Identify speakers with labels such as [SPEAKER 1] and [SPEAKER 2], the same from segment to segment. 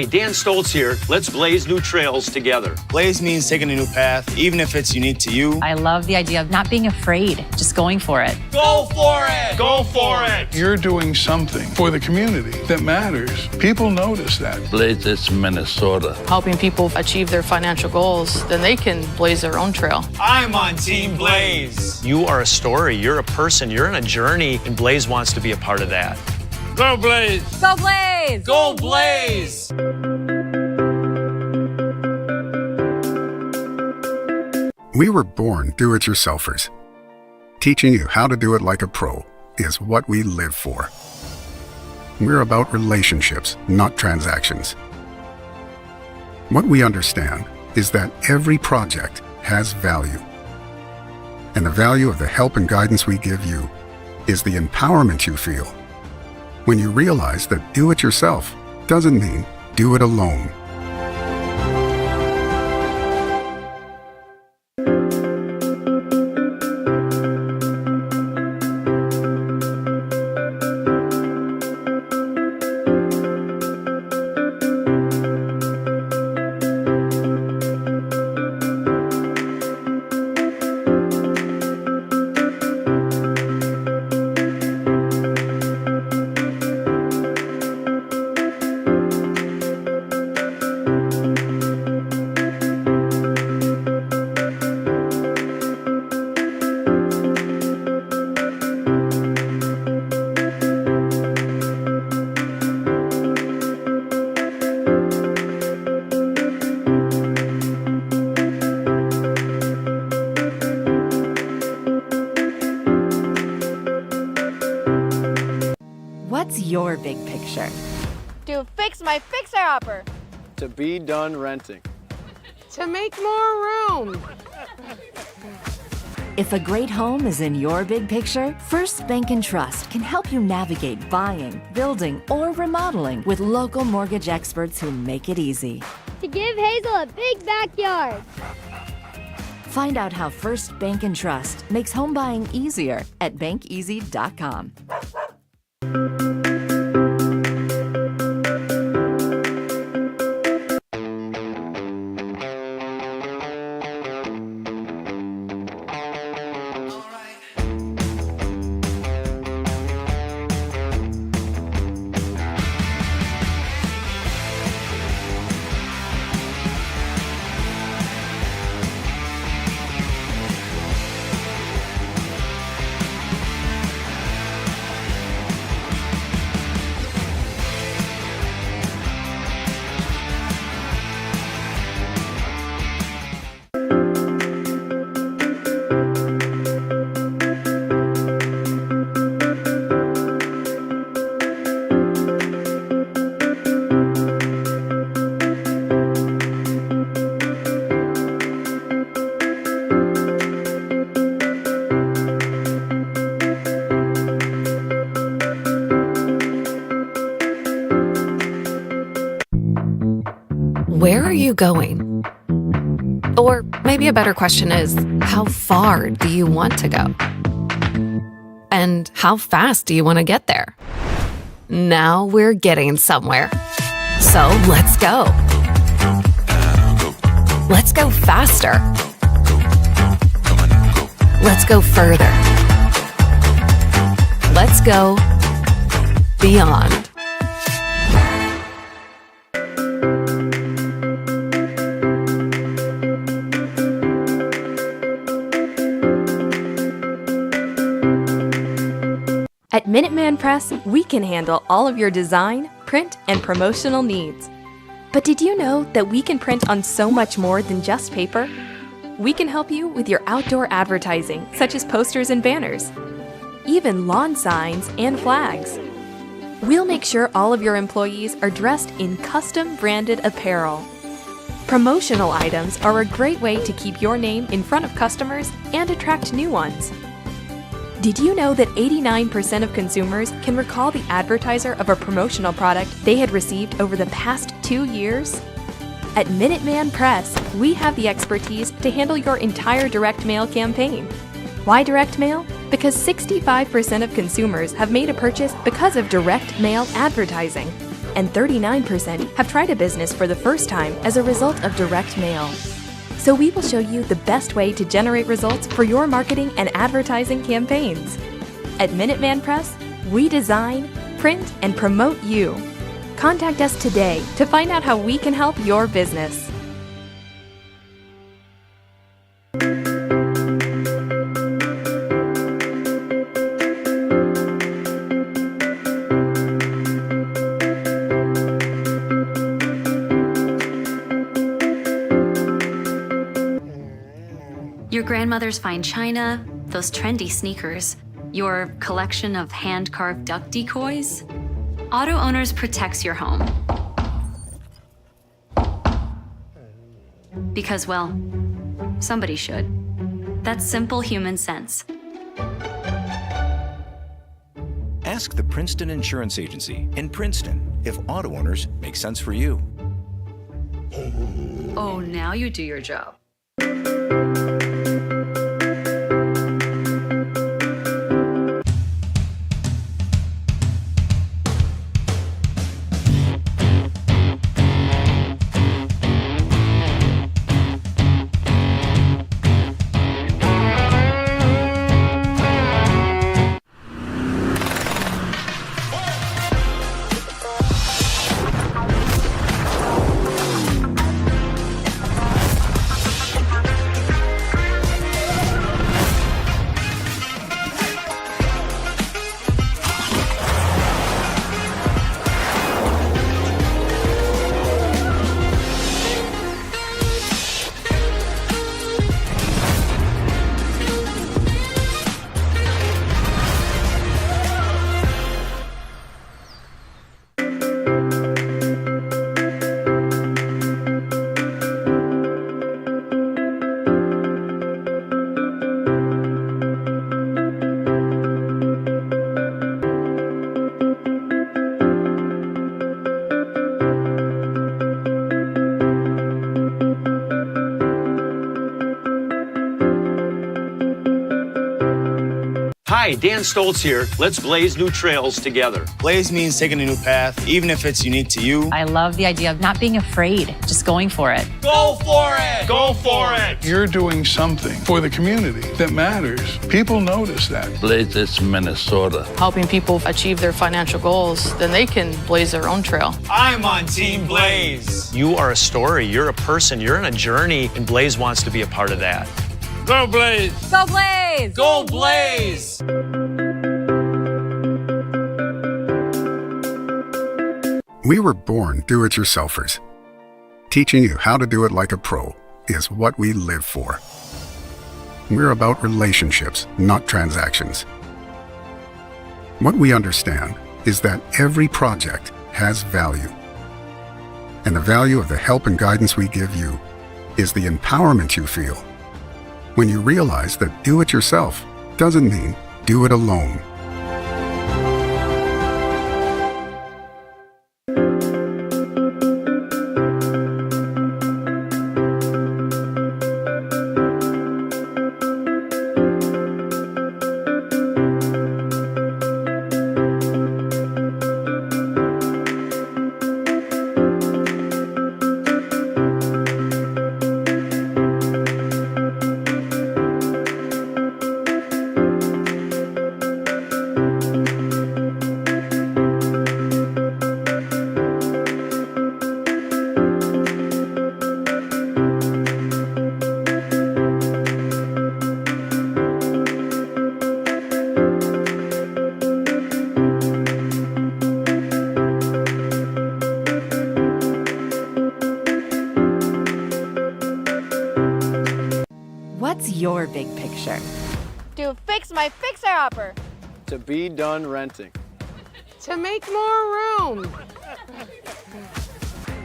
[SPEAKER 1] Hi, Dan Stoltz here. Let's blaze new trails together.
[SPEAKER 2] Blaze means taking a new path, even if it's unique to you.
[SPEAKER 3] I love the idea of not being afraid, just going for it.
[SPEAKER 1] Go for it! Go for it!
[SPEAKER 4] You're doing something for the community that matters. People notice that.
[SPEAKER 5] Blaze is Minnesota.
[SPEAKER 6] Helping people achieve their financial goals, then they can blaze their own trail.
[SPEAKER 2] I'm on Team Blaze.
[SPEAKER 1] You are a story. You're a person. You're on a journey, and Blaze wants to be a part of that.
[SPEAKER 5] Go Blaze!
[SPEAKER 3] Go Blaze!
[SPEAKER 2] Go Blaze!
[SPEAKER 7] We were born do-it-yourselfers. Teaching you how to do it like a pro is what we live for. We're about relationships, not transactions. What we understand is that every project has value. And the value of the help and guidance we give you is the empowerment you feel when you realize that do-it-yourself doesn't mean do it alone.
[SPEAKER 8] What's your big picture?
[SPEAKER 9] To fix my fixer-upper.
[SPEAKER 10] To be done renting.
[SPEAKER 6] To make more room.
[SPEAKER 8] If a great home is in your big picture, First Bank & Trust can help you navigate buying, building, or remodeling with local mortgage experts who make it easy.
[SPEAKER 9] To give Hazel a big backyard.
[SPEAKER 8] Find out how First Bank & Trust makes home buying easier at bankeasy.com.
[SPEAKER 11] Where are you going? Or maybe a better question is, how far do you want to go? And how fast do you want to get there? Now we're getting somewhere. So let's go. Let's go faster. Let's go further. Let's go beyond.
[SPEAKER 12] At Minuteman Press, we can handle all of your design, print, and promotional needs. But did you know that we can print on so much more than just paper? We can help you with your outdoor advertising, such as posters and banners, even lawn signs and flags. We'll make sure all of your employees are dressed in custom branded apparel. Promotional items are a great way to keep your name in front of customers and attract new ones. Did you know that 89% of consumers can recall the advertiser of a promotional product they had received over the past 2 years? At Minuteman Press, we have the expertise to handle your entire direct mail campaign. Why direct mail? Because 65% of consumers have made a purchase because of direct mail advertising. and 39% have tried a business for the first time as a result of direct mail. So we will show you the best way to generate results for your marketing and advertising campaigns. At Minuteman Press, we design, print, and promote you. Contact us today to find out how we can help your business.
[SPEAKER 13] Your grandmother's fine china, those trendy sneakers, your collection of hand-carved duck decoys. Auto Owners protects your home. Because, well, somebody should. That's simple human sense.
[SPEAKER 14] Ask the Princeton Insurance Agency in Princeton if auto owners make sense for you.
[SPEAKER 13] Oh, now you do your job.
[SPEAKER 1] Hi, Dan Stoltz here. Let's blaze new trails together.
[SPEAKER 2] Blaze means taking a new path, even if it's unique to you.
[SPEAKER 3] I love the idea of not being afraid, just going for it.
[SPEAKER 2] Go for it!
[SPEAKER 1] Go for it!
[SPEAKER 4] You're doing something for the community that matters. People notice that.
[SPEAKER 5] Blazes, Minnesota.
[SPEAKER 6] Helping people achieve their financial goals, then they can blaze their own trail.
[SPEAKER 2] I'm on Team Blaze.
[SPEAKER 1] You are a story. You're a person. You're on a journey, and Blaze wants to be a part of that.
[SPEAKER 5] Go Blaze!
[SPEAKER 3] Go Blaze!
[SPEAKER 2] Go Blaze!
[SPEAKER 7] We were born do-it-yourselfers. Teaching you how to do it like a pro is what we live for. We're about relationships, not transactions. What we understand is that every project has value. And the value of the help and guidance we give you is the empowerment you feel when you realize that do-it-yourself doesn't mean do it alone.
[SPEAKER 8] What's your big picture?
[SPEAKER 9] To fix my fixer-upper.
[SPEAKER 10] To be done renting.
[SPEAKER 15] To make more room.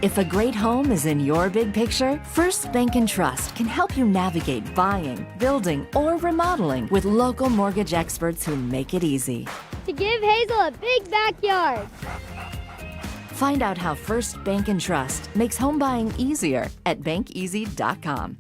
[SPEAKER 8] If a great home is in your big picture, First Bank & Trust can help you navigate buying, building, or remodeling with local mortgage experts who make it easy.
[SPEAKER 9] To give Hazel a big backyard.
[SPEAKER 8] Find out how First Bank & Trust makes home buying easier at bankeasy.com.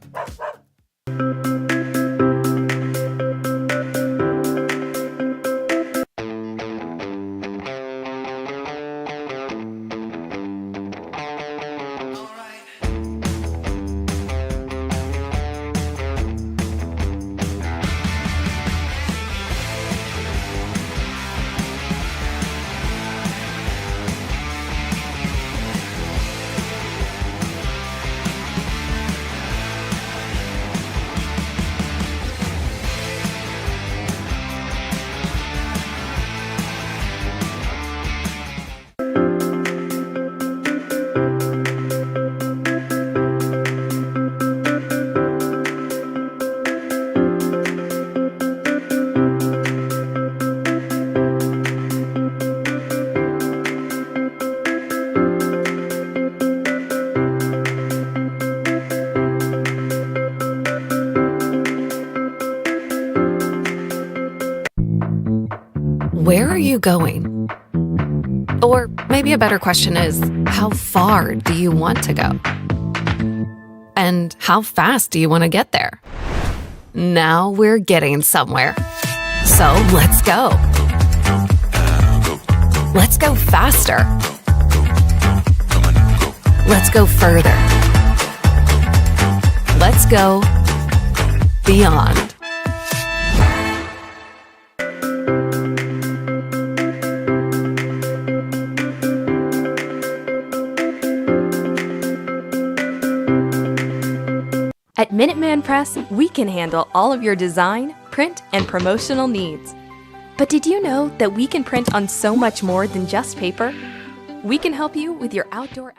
[SPEAKER 11] where are you going? Or maybe a better question is, how far do you want to go? And how fast do you want to get there? Now we're getting somewhere. So let's go. Let's go faster. Let's go further. Let's go beyond.
[SPEAKER 12] At Minuteman Press, we can handle all of your design, print, and promotional needs. But did you know that we can print on so much more than just paper? We can help you with your outdoor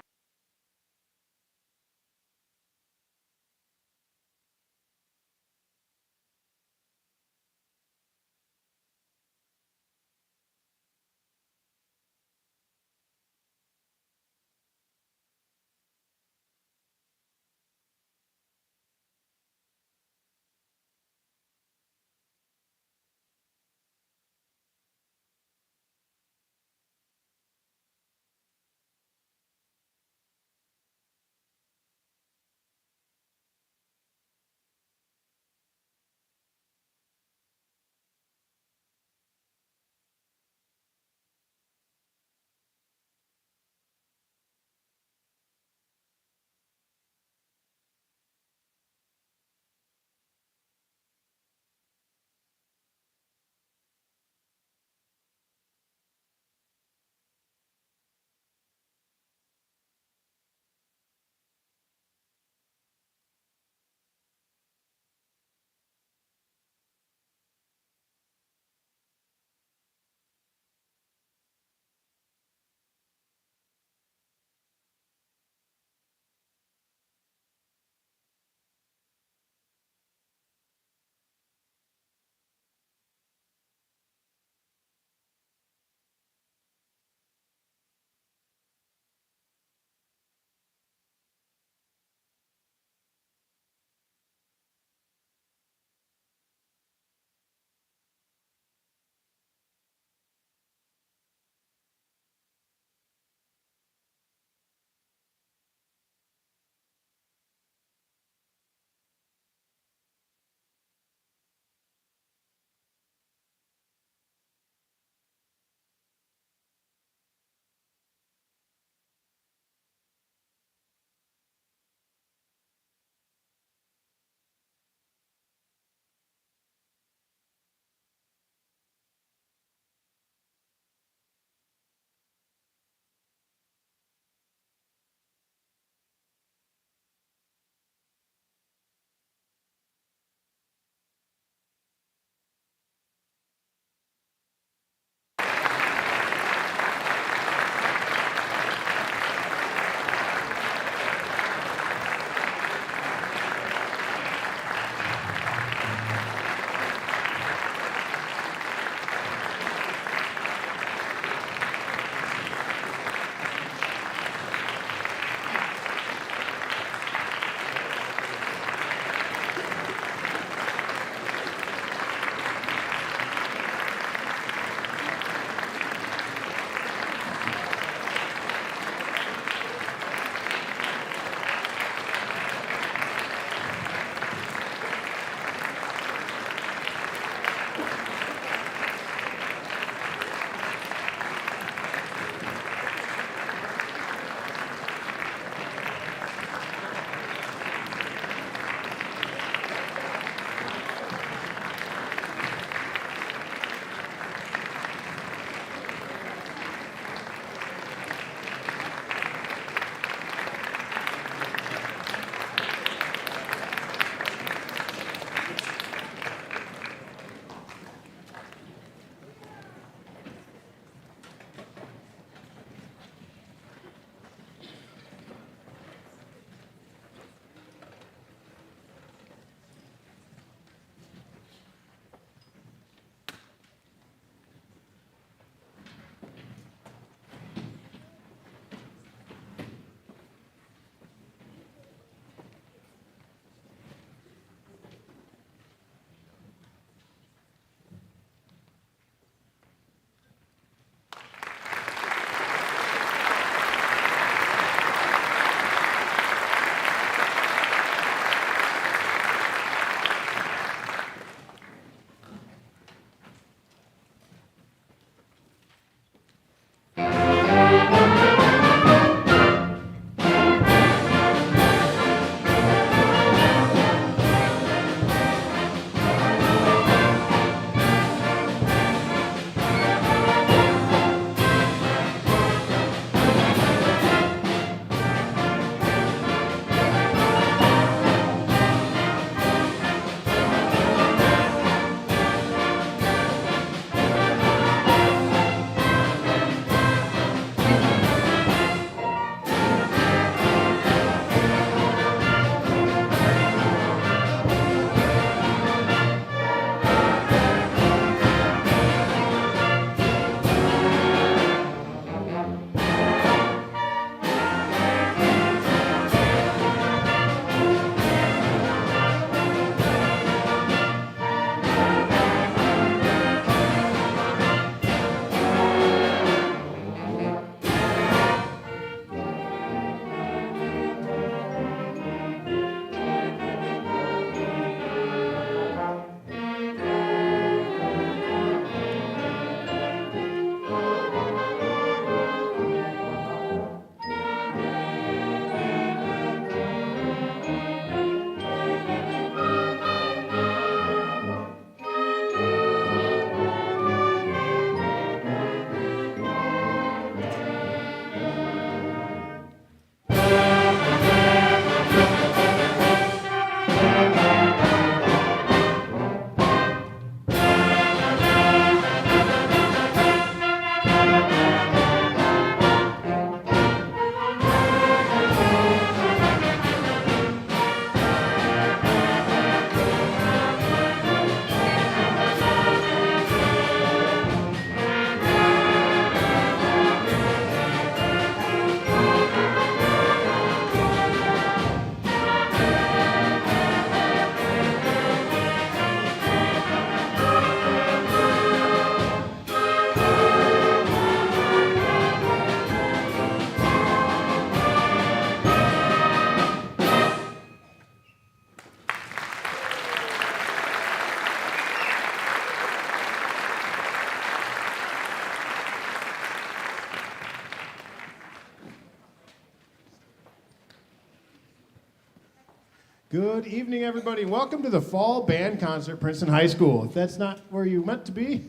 [SPEAKER 16] Good evening, everybody. Welcome to the Fall Band Concert at Princeton High School. If that's not where you meant to be,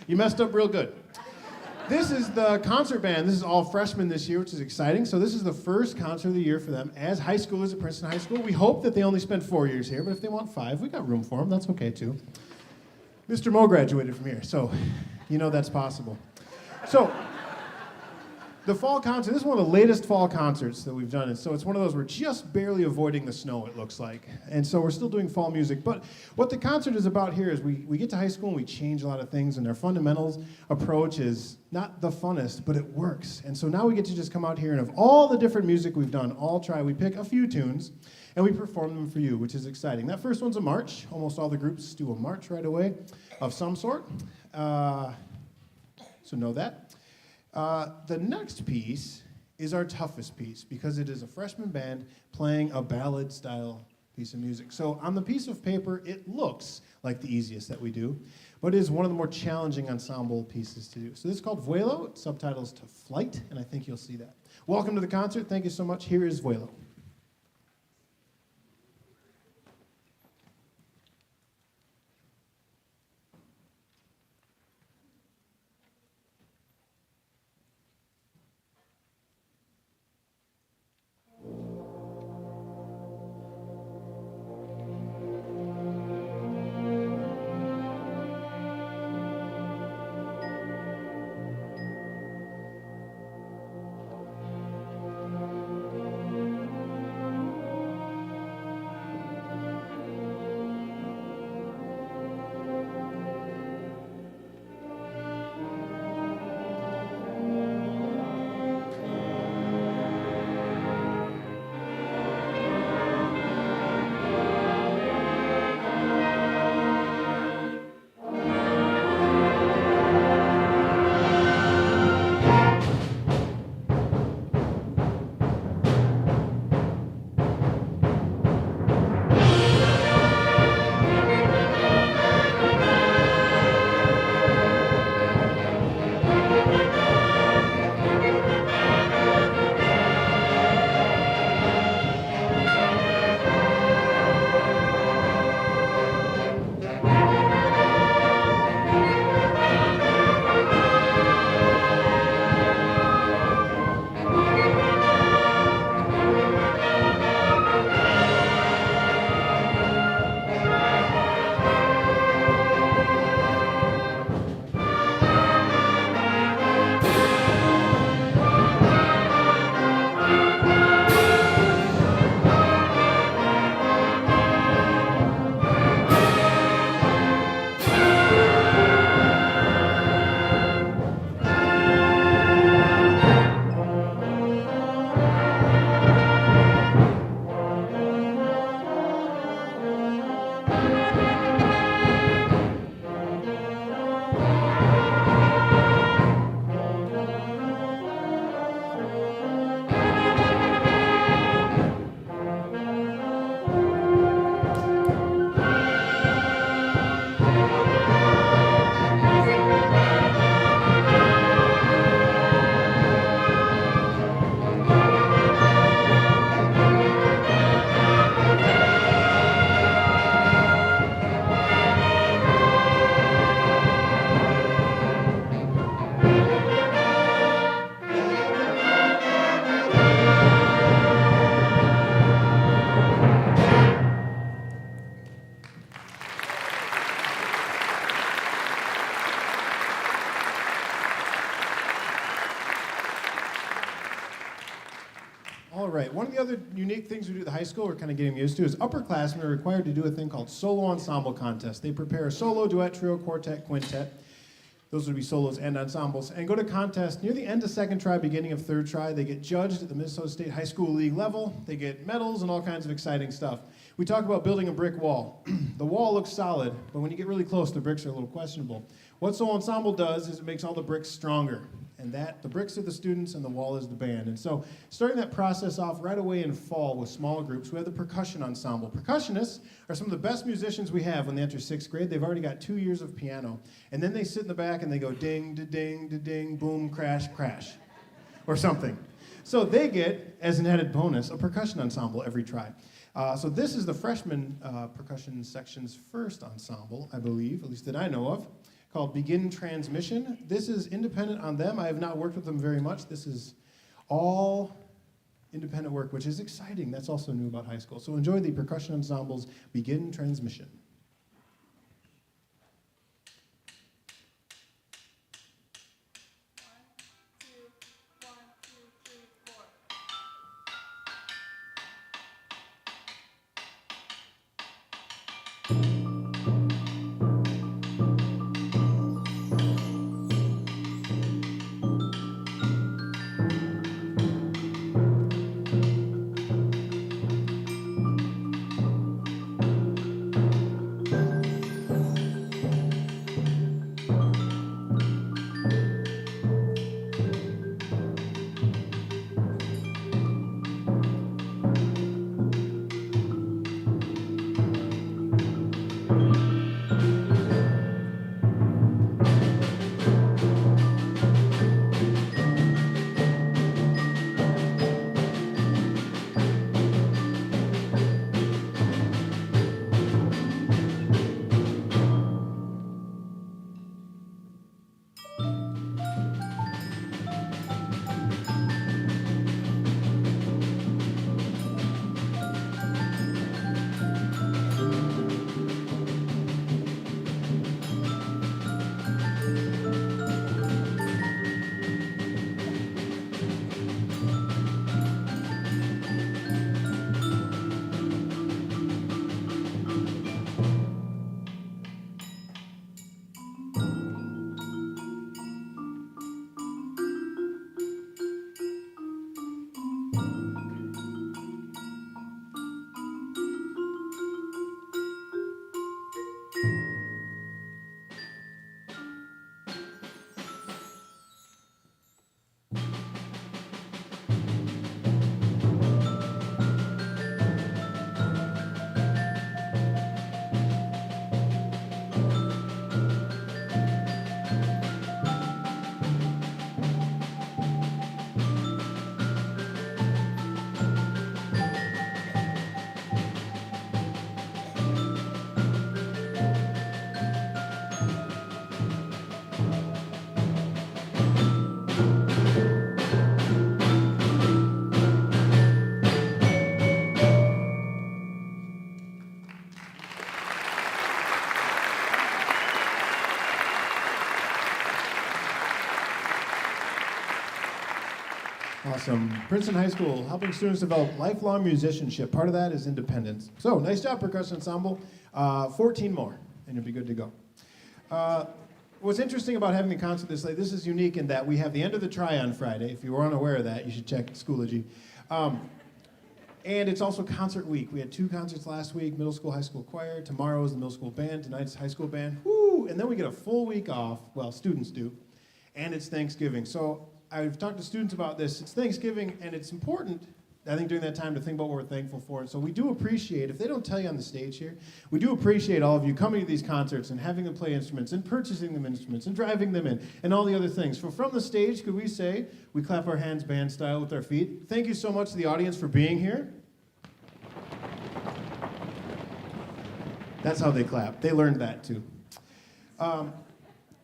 [SPEAKER 16] you messed up real good. This is the concert band. This is all freshmen this year, which is exciting. So this is the first concert of the year for them as high schoolers at Princeton High School. We hope that they only spend 4 years here, but if they want 5, we got room for them. That's okay, too. Mr. Moe graduated from here, so you know that's possible. So the fall concert, this is one of the latest fall concerts that we've done, and so it's one of those we're just barely avoiding the snow, it looks like. And so we're still doing fall music, but what the concert is about here is we get to high school and we change a lot of things, and our fundamentals approach is not the funnest, but it works. And so now we get to just come out here, and of all the different music we've done, we pick a few tunes, and we perform them for you, which is exciting. That first one's a march. Almost all the groups do a march right away of some sort, so know that. The next piece is our toughest piece because it is a freshman band playing a ballad-style piece of music. So on the piece of paper, it looks like the easiest that we do, but it is one of the more challenging ensemble pieces to do. So this is called Vuelo. It subtitles to Flight, and I think you'll see that. Welcome to the concert. Thank you so much. Here is Vuelo. All right, one of the other unique things we do at the high school we're kind of getting used to is upperclassmen are required to do a thing called solo ensemble contest. They prepare a solo, duet, trio, quartet, quintet. Those would be solos and ensembles, and go to contest near the end of second try, beginning of third try. They get judged at the Minnesota State High School League level. They get medals and all kinds of exciting stuff. We talk about building a brick wall. The wall looks solid, but when you get really close, the bricks are a little questionable. What solo ensemble does is it makes all the bricks stronger. And that, the bricks are the students and the wall is the band. And so starting that process off right away in fall with small groups, we have the percussion ensemble. Percussionists are some of the best musicians we have when they enter 6th grade. They've already got 2 years of piano. And then they sit in the back and they go ding, da-ding, da-ding, boom, crash, crash, or something. So they get, as an added bonus, a percussion ensemble every try. So this is the freshman percussion section's first ensemble, I believe, at least that I know of, called Begin Transmission. This is independent on them. I have not worked with them very much. This is all independent work, which is exciting. That's also new about high school. So enjoy the percussion ensemble's Begin Transmission. Awesome. Princeton High School, helping students develop lifelong musicianship. Part of that is independence. So, nice job, Percussion Ensemble. 14 more, and you'll be good to go. What's interesting about having a concert this late, this is unique in that we have the end of the try on Friday. If you were unaware of that, you should check Schoology. And it's also concert week. We had 2 concerts last week, middle school, high school choir. Tomorrow is the middle school band. Tonight's high school band. Woo! And then we get a full week off. Well, students do. And it's Thanksgiving. So I've talked to students about this. It's Thanksgiving, and it's important, I think, during that time to think about what we're thankful for. And so we do appreciate, if they don't tell you on the stage here, we do appreciate all of you coming to these concerts and having them play instruments and purchasing them instruments and driving them in and all the other things. So from the stage, could we say, we clap our hands band style with our feet. Thank you so much to the audience for being here. That's how they clap. They learned that too.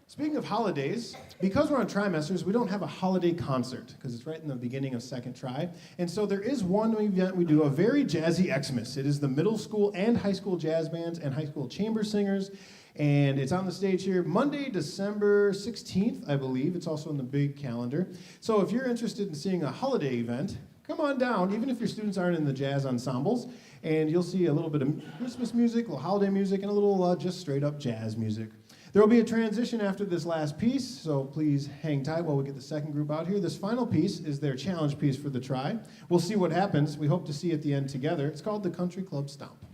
[SPEAKER 16] Speaking of holidays, because we're on trimesters, we don't have a holiday concert because it's right in the beginning of second try. And so there is one event we do, a very jazzy Xmas. It is the middle school and high school jazz bands and high school chamber singers. And it's on the stage here Monday, December 16th, I believe. It's also in the big calendar. So if you're interested in seeing a holiday event, come on down, even if your students aren't in the jazz ensembles, and you'll see a little bit of Christmas music, a little holiday music, and a little just straight up jazz music. There will be a transition after this last piece, so please hang tight while we get the second group out here. This final piece is their challenge piece for the try. We'll see what happens. We hope to see at the end together. It's called the Country Club Stomp.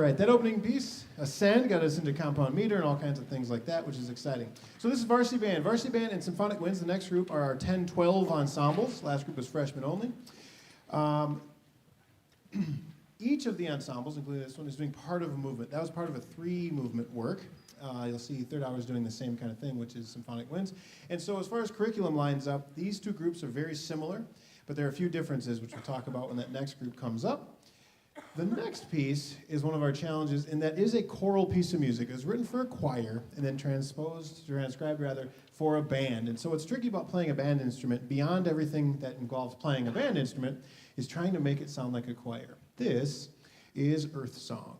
[SPEAKER 16] right, that opening piece, Ascend, got us into compound meter and all kinds of things like that, which is exciting. So this is Varsity Band. Varsity Band and Symphonic Winds. The next group are our 10-12 ensembles. Last group was freshmen only. Each of the ensembles, including this one, is doing part of a movement. That was part of a 3-movement work. You'll see Third Hour is doing the same kind of thing, which is Symphonic Winds. And so as far as curriculum lines up, these two groups are very similar, but there are a few differences, which we'll talk about when that next group comes up. The next piece is one of our challenges, and that is a choral piece of music. It was written for a choir and then transcribed for a band. And so what's tricky about playing a band instrument, beyond everything that involves playing a band instrument, is trying to make it sound like a choir. This is Earth Song.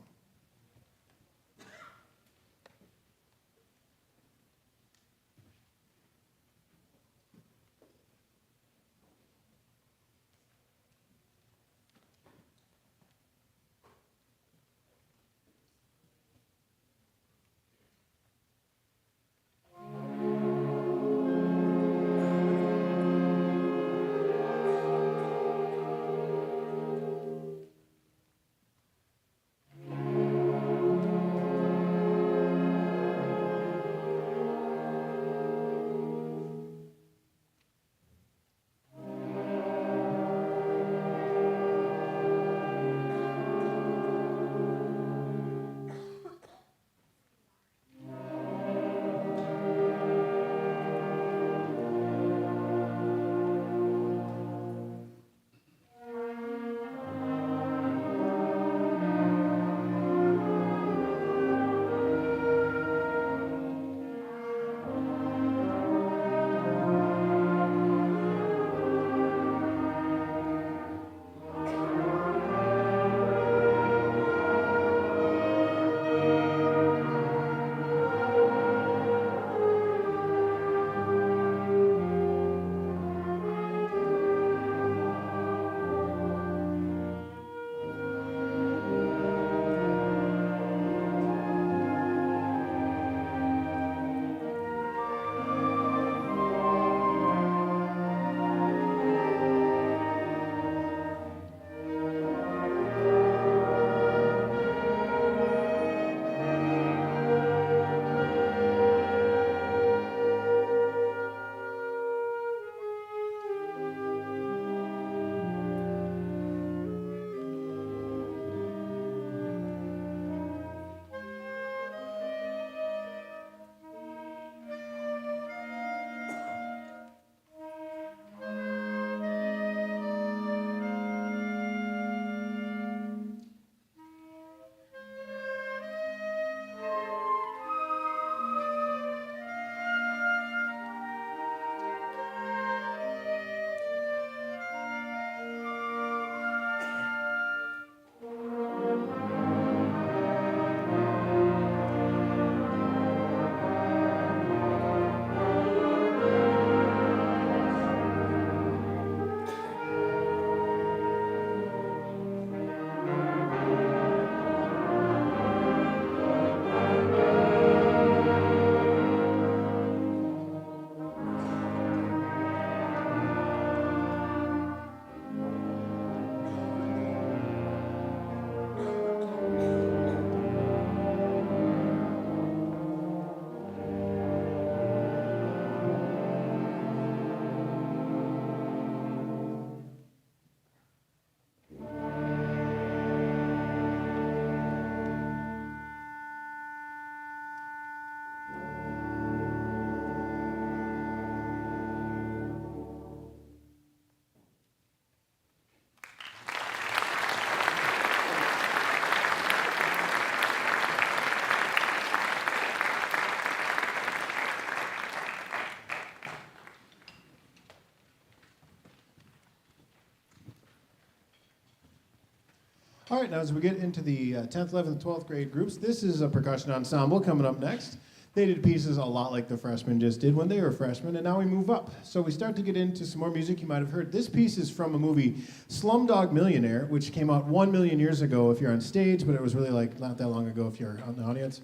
[SPEAKER 16] All right, now as we get into the 10th, 11th, 12th grade groups, this is a percussion ensemble coming up next. They did pieces a lot like the freshmen just did when they were freshmen, and now we move up. So we start to get into some more music you might have heard. This piece is from a movie, Slumdog Millionaire, which came out 1 million years ago if you're on stage, but it was really like not that long ago if you're out in the audience.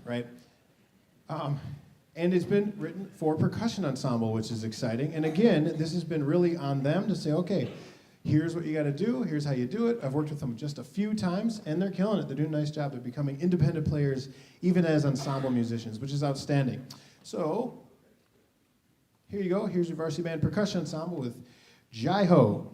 [SPEAKER 16] Right? And it's been written for percussion ensemble, which is exciting. And again, this has been really on them to say, okay, Here's what you got to do. Here's how you do it. I've worked with them just a few times, and they're killing it. They're doing a nice job. They're becoming independent players, even as ensemble musicians, which is outstanding. So here you go. Here's your Varsity Band Percussion Ensemble with Jacobo.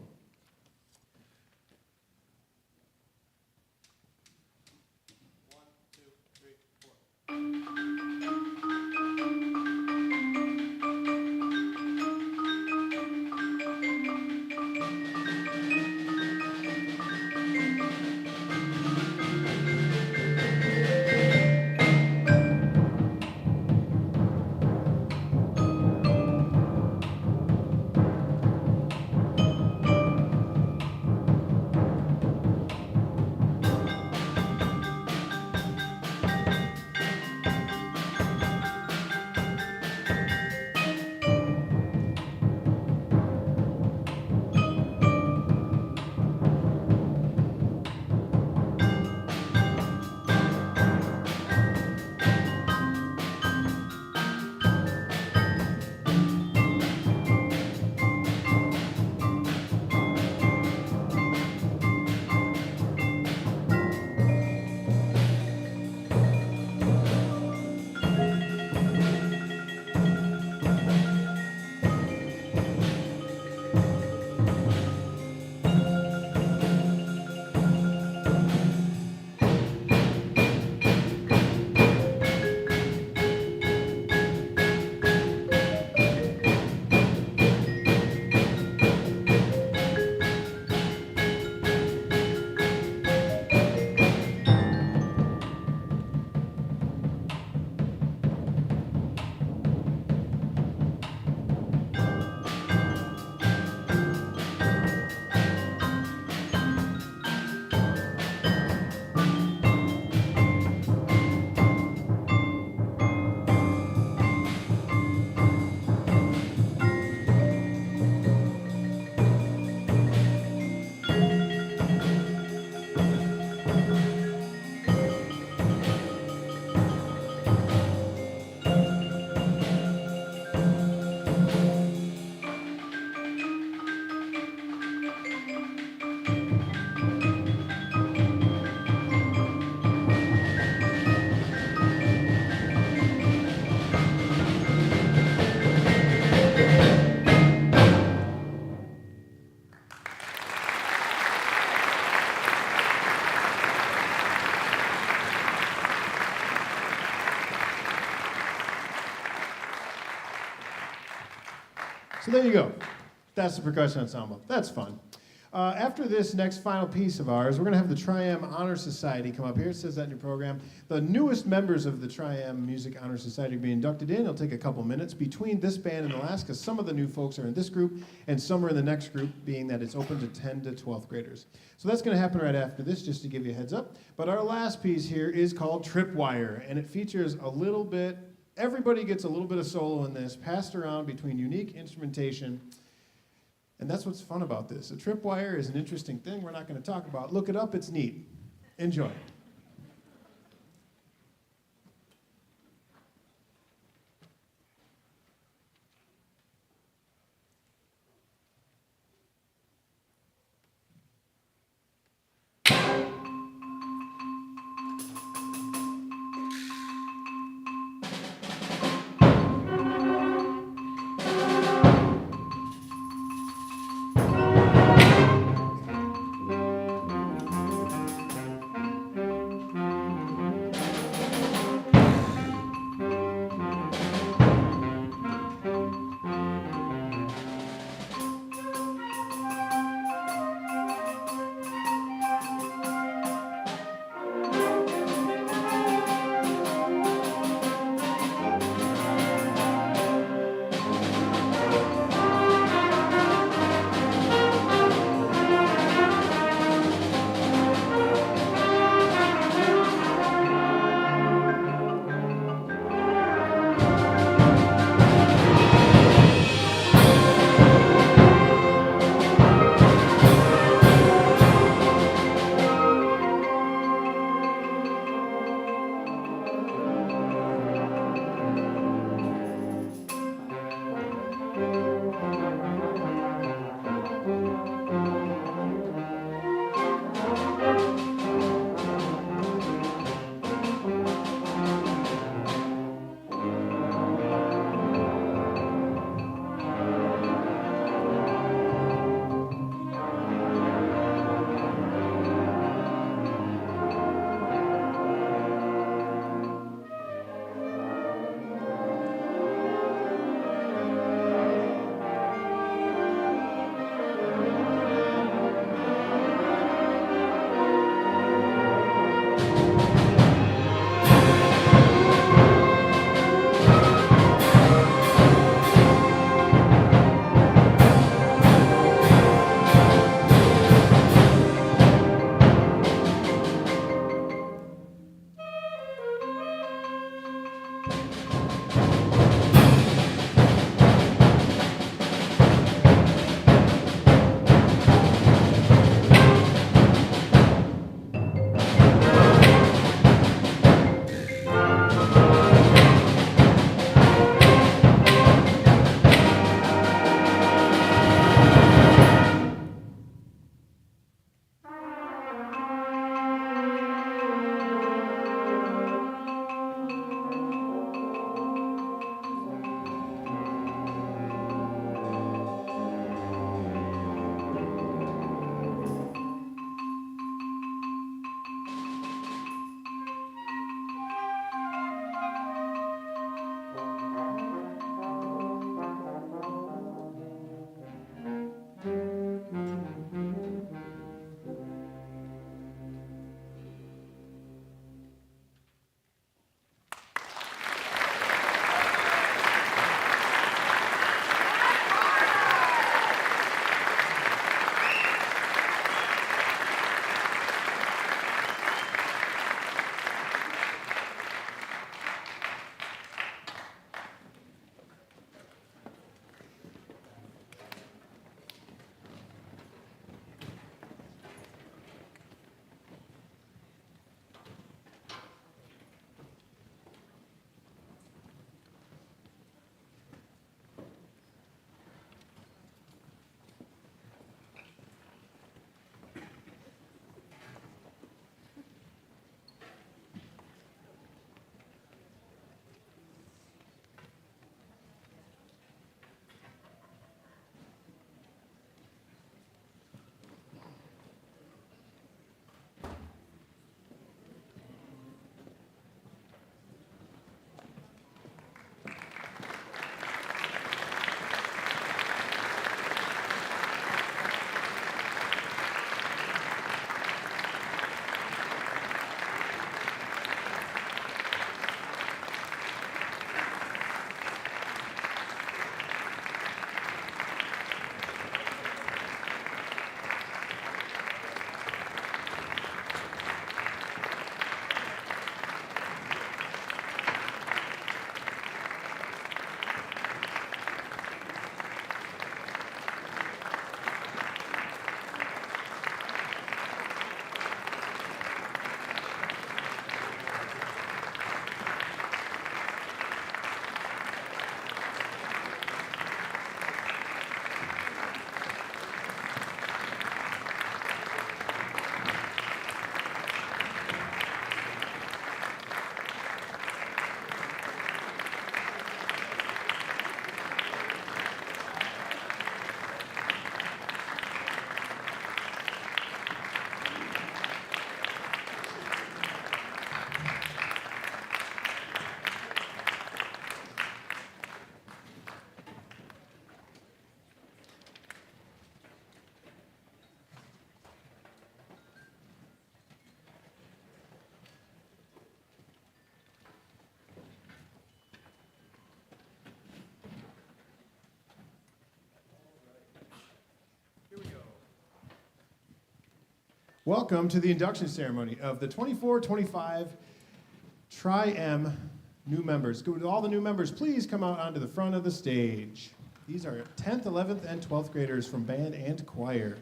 [SPEAKER 16] So there you go. That's the Percussion Ensemble. That's fun. After this next final piece of ours, we're going to have the Trium Honor Society come up here. It says that in your program. The newest members of the Trium Music Honor Society will be inducted in. It'll take a couple minutes between this band and the last, because some of the new folks are in this group and some are in the next group, being that it's open to 10 to 12th graders. So that's going to happen right after this, just to give you a heads up. But our last piece here is called Tripwire, and it features a little bit, everybody gets a little bit of solo in this, passed around between unique instrumentation. And that's what's fun about this. A tripwire is an interesting thing we're not going to talk about. Look it up, it's neat. Enjoy. Welcome to the induction ceremony of the 24-25 Trium new members. Could all the new members please come out onto the front of the stage? These are 10th, 11th, and 12th graders from band and choir.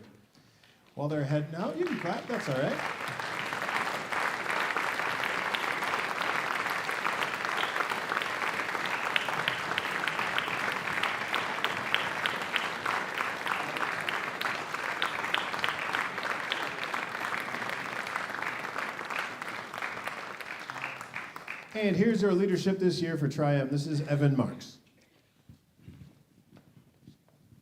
[SPEAKER 16] While they're heading out, you can clap, that's all right. And here's our leadership this year for Trium. This is Evan Marks.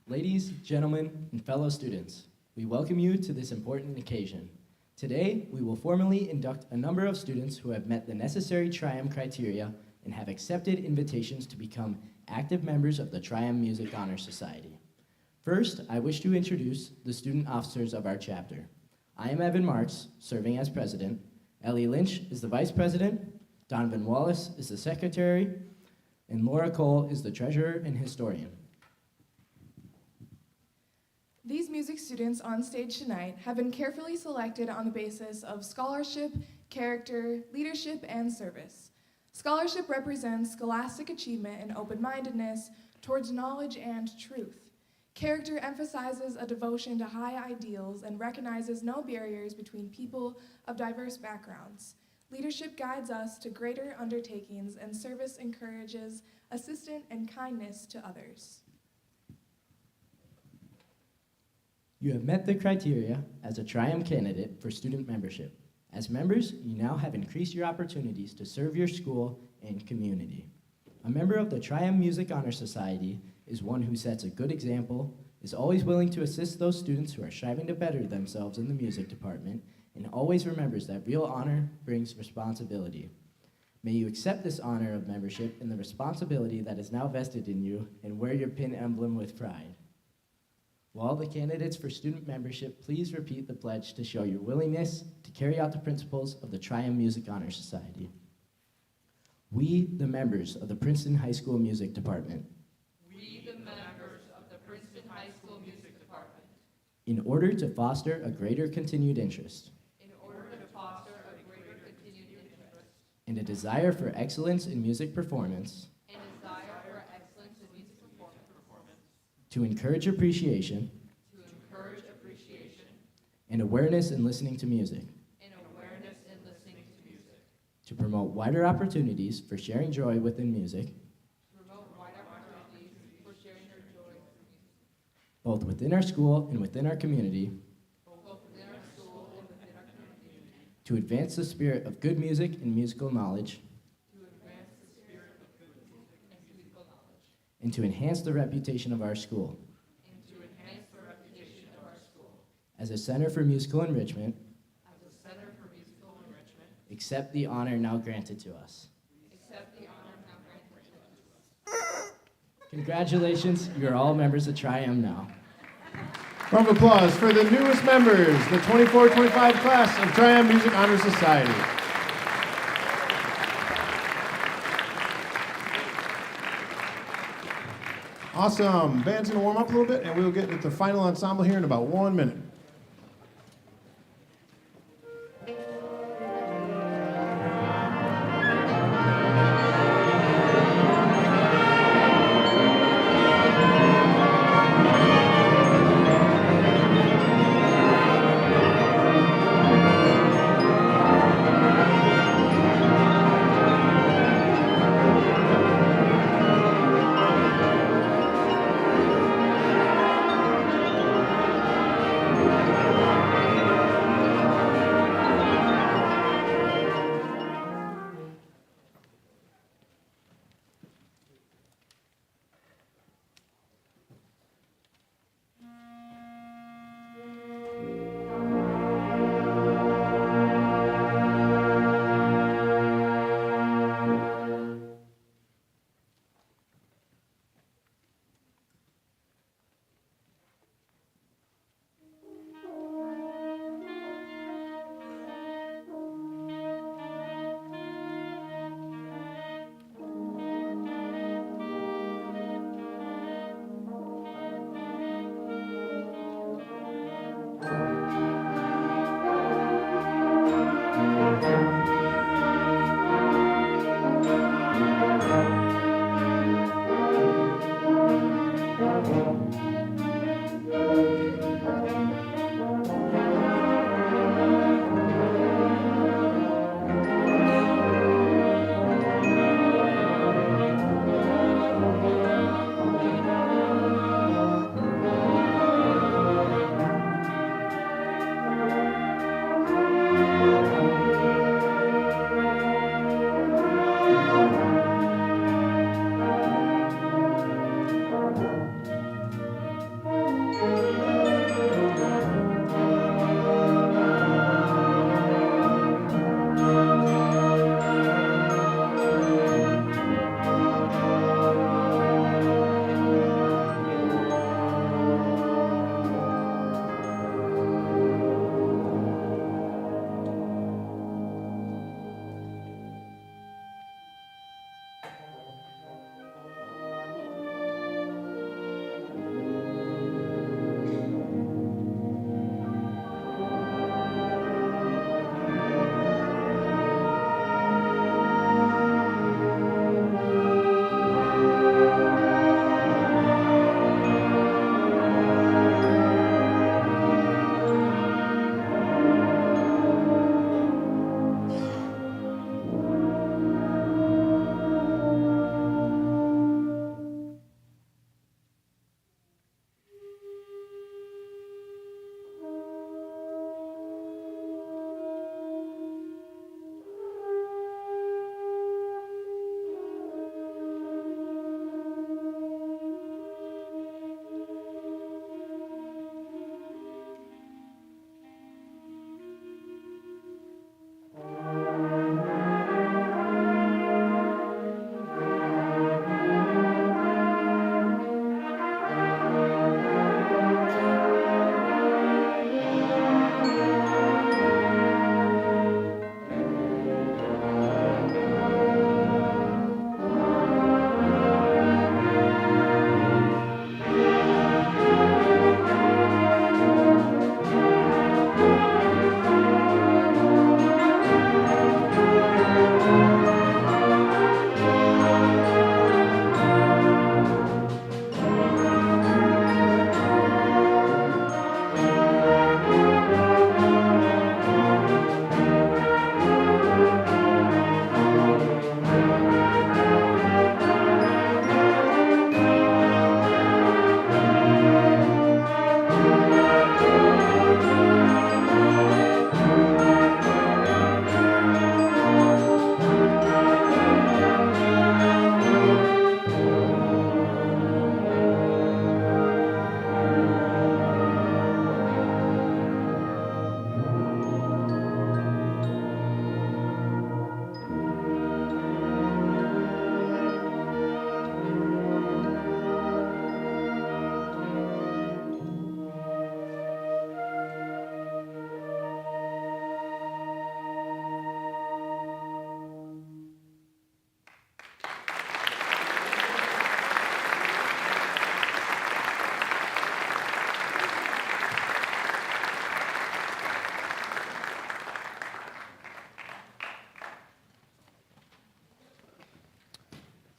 [SPEAKER 17] Ladies, gentlemen, and fellow students, we welcome you to this important occasion. Today, we will formally induct a number of students who have met the necessary Trium criteria and have accepted invitations to become active members of the Trium Music Honor Society. First, I wish to introduce the student officers of our chapter. I am Evan Marks, serving as president. Ellie Lynch is the vice president. Donovan Wallace is the secretary, and Laura Cole is the treasurer and historian.
[SPEAKER 18] These music students on stage tonight have been carefully selected on the basis of scholarship, character, leadership, and service. Scholarship represents scholastic achievement and open-mindedness towards knowledge and truth. Character emphasizes a devotion to high ideals and recognizes no barriers between people of diverse backgrounds. Leadership guides us to greater undertakings, and service encourages assistance and kindness to others.
[SPEAKER 17] You have met the criteria as a Trium candidate for student membership. As members, you now have increased your opportunities to serve your school and community. A member of the Trium Music Honor Society is one who sets a good example, is always willing to assist those students who are striving to better themselves in the music department, and always remembers that real honor brings responsibility. May you accept this honor of membership and the responsibility that is now vested in you, and wear your pin emblem with pride. Will all the candidates for student membership please repeat the pledge to show your willingness to carry out the principles of the Trium Music Honor Society. We, the members of the Princeton High School Music Department, in order to foster a greater continued interest, and a desire for excellence in music performance, to encourage appreciation, and awareness in listening to music, to promote wider opportunities for sharing joy within music, both within our school and within our community, to advance the spirit of good music and musical knowledge, and to enhance the reputation of our school as a center for musical enrichment, accept the honor now granted to us. Congratulations, you are all members of Trium now.
[SPEAKER 16] Round of applause for the newest members, the 24-25 class of Trium Music Honor Society. Awesome. Band's going to warm up a little bit, and we'll get into the final ensemble here in about 1 minute.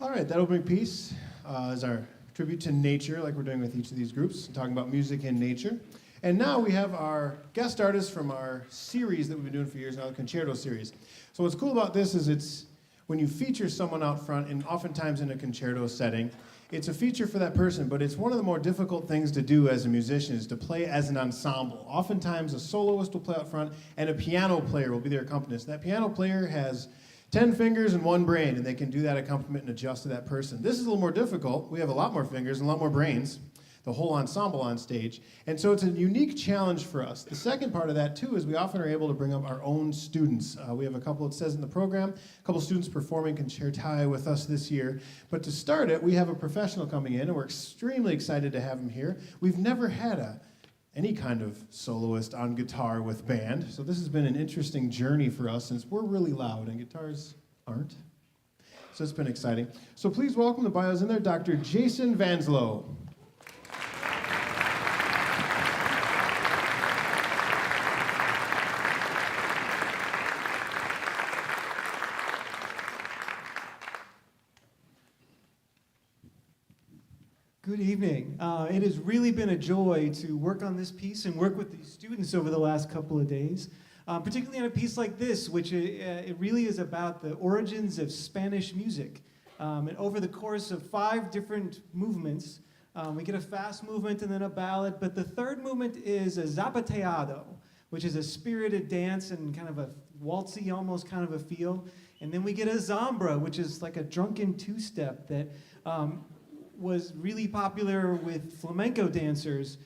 [SPEAKER 16] All right, that opening piece is our tribute to nature, like we're doing with each of these groups, talking about music and nature. And now we have our guest artist from our series that we've been doing for years now, the concerto series. So what's cool about this is it's when you feature someone out front, and oftentimes in a concerto setting, it's a feature for that person, but it's one of the more difficult things to do as a musician is to play as an ensemble. Oftentimes a soloist will play out front and a piano player will be their accompanist. That piano player has 10 fingers and one brain, and they can do that accompaniment and adjust to that person. This is a little more difficult. We have a lot more fingers and a lot more brains, the whole ensemble on stage. And so it's a unique challenge for us. The second part of that, too, is we often are able to bring up our own students. We have a couple, it says in the program, a couple students performing concerti with us this year. But to start it, we have a professional coming in, and we're extremely excited to have him here. We've never had any kind of soloist on guitar with band, so this has been an interesting journey for us since we're really loud and guitars aren't. So it's been exciting. So please welcome the bios in there, Dr. Jason Vanslo.
[SPEAKER 19] Good evening. It has really been a joy to work on this piece and work with these students over the last couple of days, particularly on a piece like this, which it really is about the origins of Spanish music. And over the course of 5 different movements, we get a fast movement and then a ballad, but the third movement is a zapateado, which is a spirited dance and kind of a waltzy almost kind of a feel. And then we get a zambra, which is like a drunken two-step that was really popular with flamenco dancers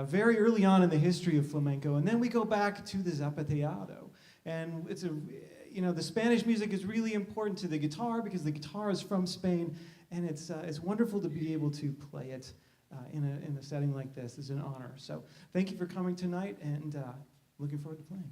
[SPEAKER 19] very early on in the history of flamenco. And then we go back to the zapateado. And it's the Spanish music is really important to the guitar because the guitar is from Spain, and it's wonderful to be able to play it in a setting like this. It's an honor. So thank you for coming tonight, and looking forward to playing.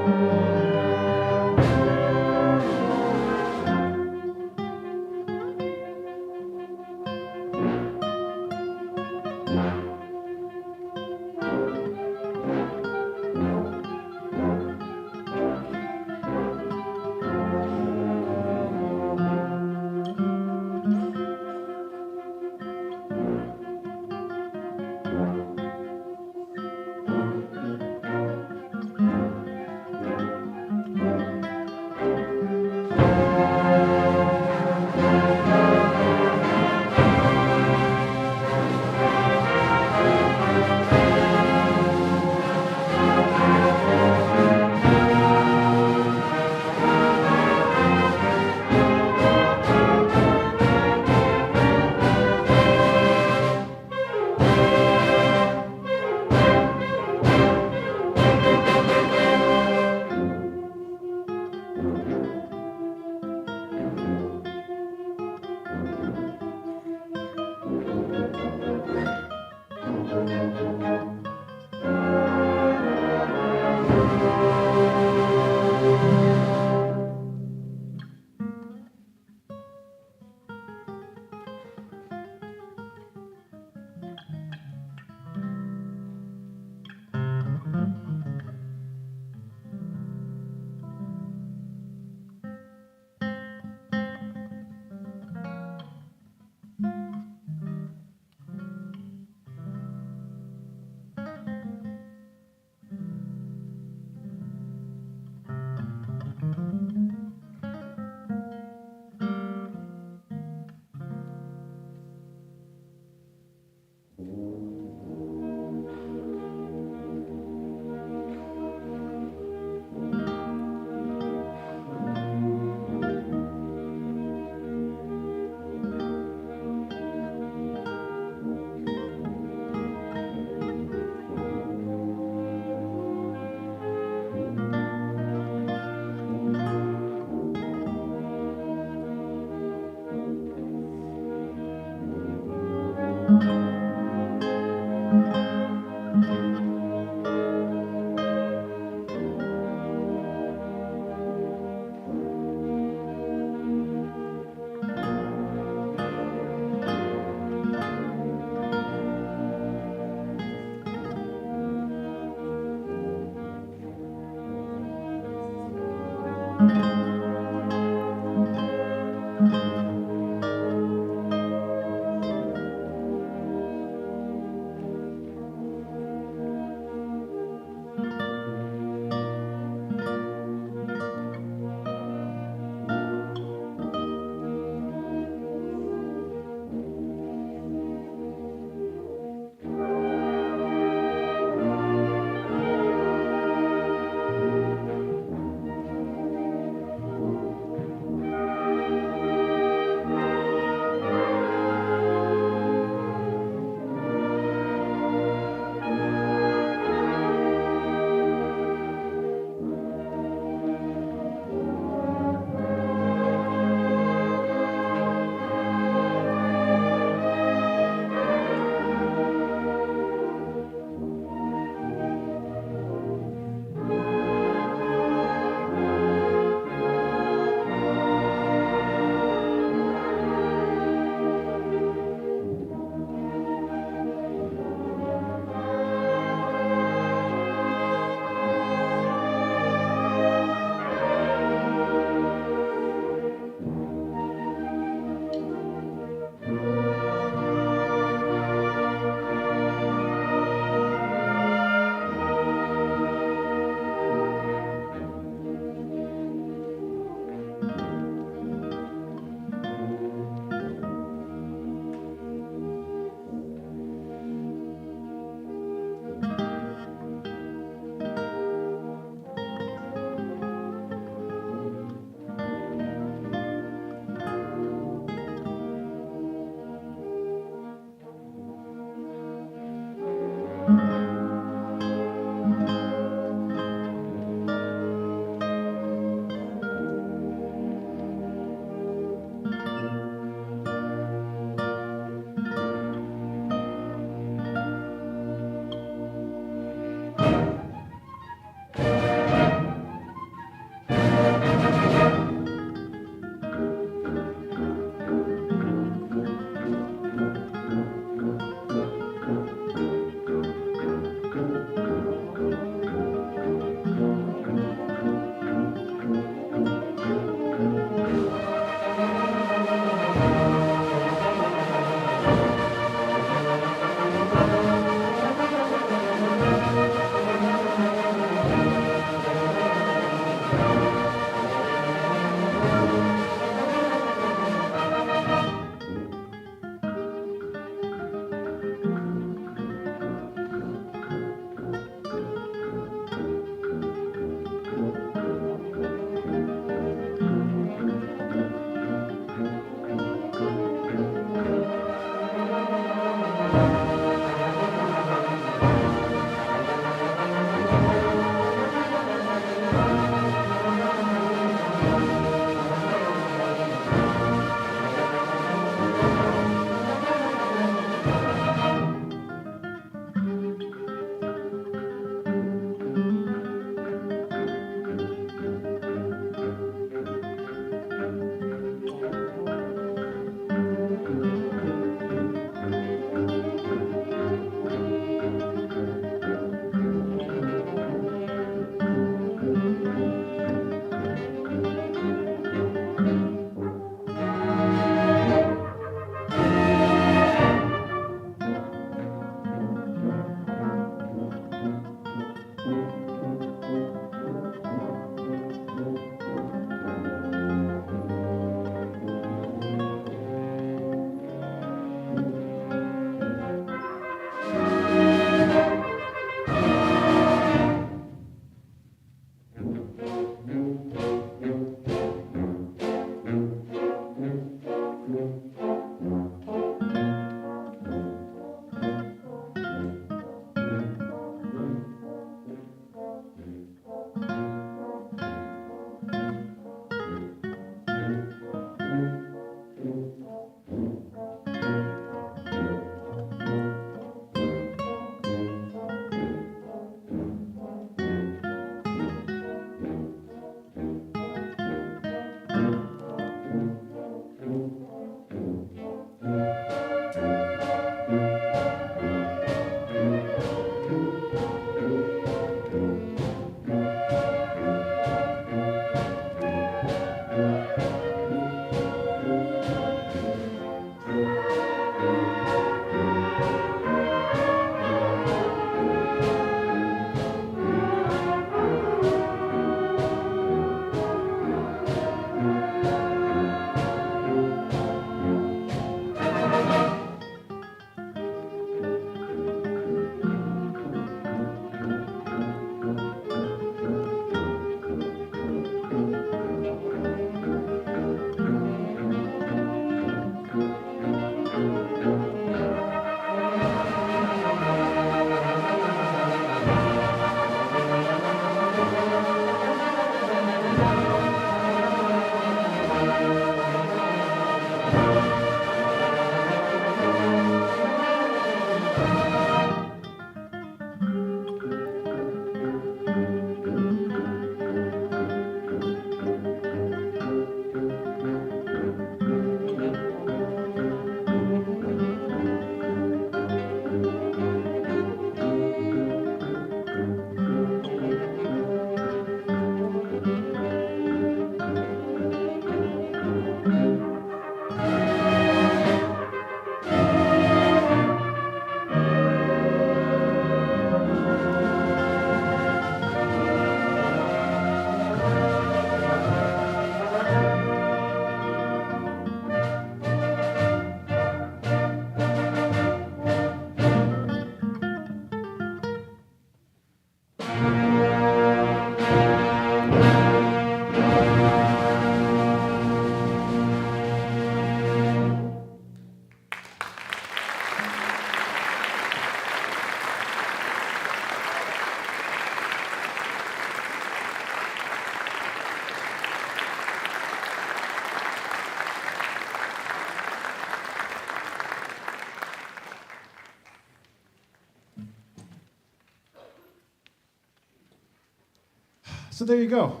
[SPEAKER 16] So there you go.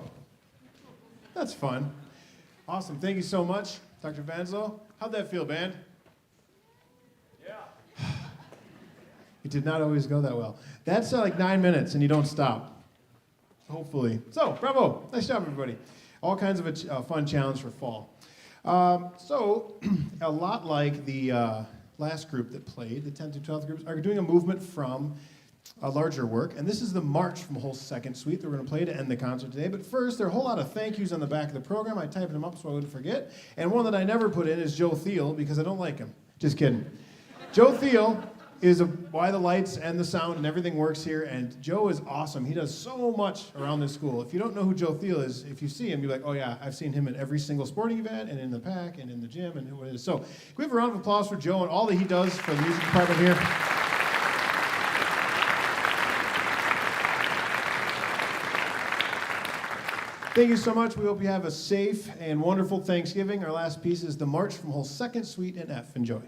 [SPEAKER 16] That's fun. Awesome. Thank you so much, Dr. Vanslo. How'd that feel, band? Yeah. It did not always go that well. That's like 9 minutes, and you don't stop. Hopefully. So, bravo. Nice job, everybody. All kinds of a fun challenge for fall. So, a lot like the last group that played, the 10th to 12th groups, are doing a movement from a larger work. And this is the march from whole second suite that we're going to play to end the concert today. But first, there are a whole lot of thank yous on the back of the program. I typed them up so I wouldn't forget. And one that I never put in is Joe Thiel, because I don't like him. Just kidding. Joe Thiel is why the lights and the sound and everything works here. And Joe is awesome. He does so much around this school. If you don't know who Joe Thiel is, if you see him, you're like, oh yeah, I've seen him at every single sporting event and in the pack and in the gym and who it is. So can we have a round of applause for Joe and all that he does for the music department here? Thank you so much. We hope you have a safe and wonderful Thanksgiving. Our last piece is the March from whole second suite in F. Enjoy.